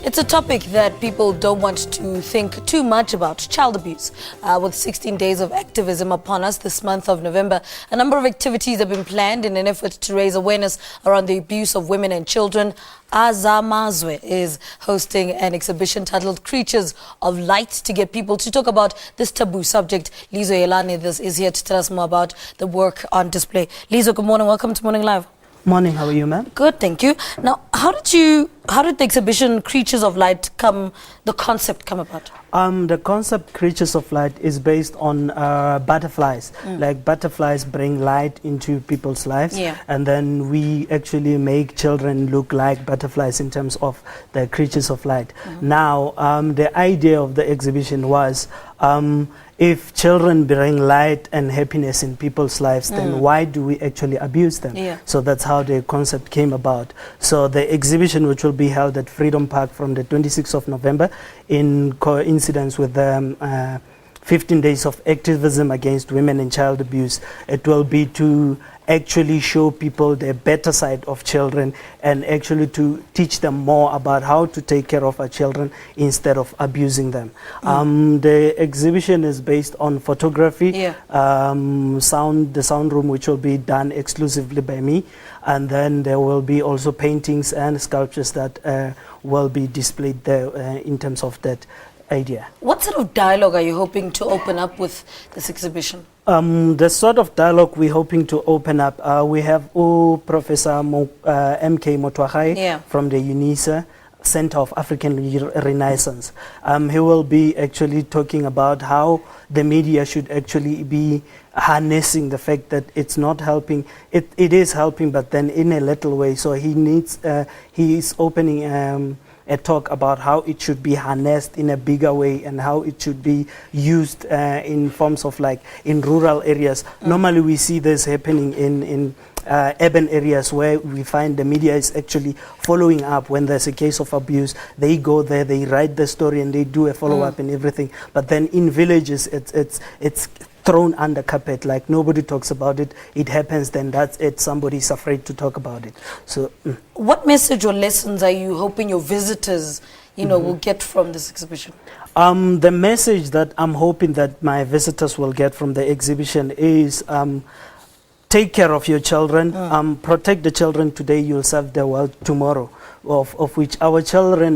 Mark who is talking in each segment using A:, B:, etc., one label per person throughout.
A: It's a topic that people don't want to think too much about, child abuse. With 16 days of activism upon us this month of November, a number of activities have been planned in an effort to raise awareness around the abuse of women and children. Azamazwe is hosting an exhibition titled Creatures of Light to get people to talk about this taboo subject. Lizo Yelani is here to tell us more about the work on display. Lizo, good morning. Welcome to Morning Live.
B: Morning, how are you, ma'am?
A: Good, thank you. Now, how did the exhibition Creatures of Light the concept come about?
B: The concept Creatures of Light is based on butterflies. Like butterflies bring light into people's lives, and then we actually make children look like butterflies in terms of the Creatures of Light. Now, the idea of the exhibition was if children bring light and happiness in people's lives, then why do we actually abuse them? So that's how the concept came about. So the exhibition, which will be held at Freedom Park from the 26th of November in coincidence with the 15 days of activism against women and child abuse, it will be to actually show people the better side of children and actually to teach them more about how to take care of our children instead of abusing them. The exhibition is based on photography, the sound room, which will be done exclusively by me, and then there will be also paintings and sculptures that will be displayed there in terms of that idea.
A: What sort of dialogue are you hoping to open up with this exhibition?
B: The sort of dialogue we're hoping to open up, we have Professor M.K. Motwahai from the UNISA Center of African Renaissance. He will be actually talking about how the media should actually be harnessing the fact that it's not helping. It is helping, but then in a little way. So he is opening a talk about how it should be harnessed in a bigger way and how it should be used in forms of like in rural areas. Normally we see this happening in urban areas where we find the media is actually following up when there's a case of abuse. They go there, they write the story and they do a follow-up and everything. But then in villages it's thrown under carpet, like nobody talks about it. It happens, then that's it. Somebody's afraid to talk about it. So,
A: what message or lessons are you hoping your visitors, will get from this exhibition?
B: The message that I'm hoping that my visitors will get from the exhibition is take care of your children, protect the children today, you'll serve the world tomorrow. Of which our children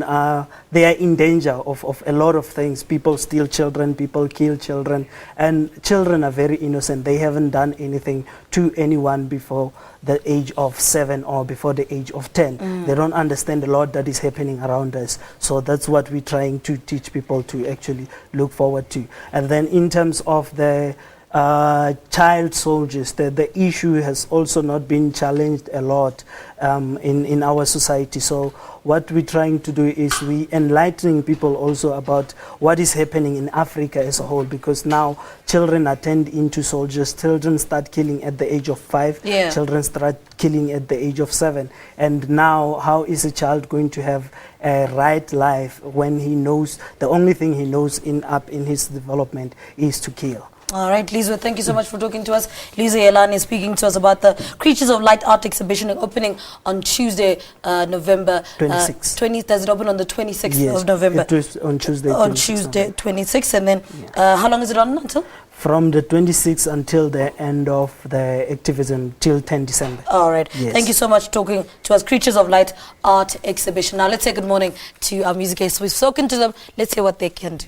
B: they are in danger of a lot of things. People steal children, people kill children, and children are very innocent. They haven't done anything to anyone before the age of 7 or before the age of 10. They don't understand a lot that is happening around us. So that's what we're trying to teach people to actually look forward to. And then in terms of the child soldiers, the issue has also not been challenged a lot in our society. So what we're trying to do is we enlightening people also about what is happening in Africa as a whole, because now children are turned into soldiers. Children start killing at the age of 5. Children start killing at the age of 7. And now how is a child going to have a right life when he knows the only thing he knows in his development is to kill?
A: All right, Lizo, thank you so much for talking to us. Lizo Yelani is speaking to us about the Creatures of Light art exhibition opening on Tuesday, November
B: 26th.
A: Does it open on the 26th of November?
B: It is on Tuesday.
A: On Tuesday, 26th. And then how long is it on until?
B: From the 26th until the end of the activism, till 10 December.
A: All right. Thank you so much for talking to us. Creatures of Light art exhibition. Now let's say good morning to our music guests. We've spoken to them. Let's hear what they can do.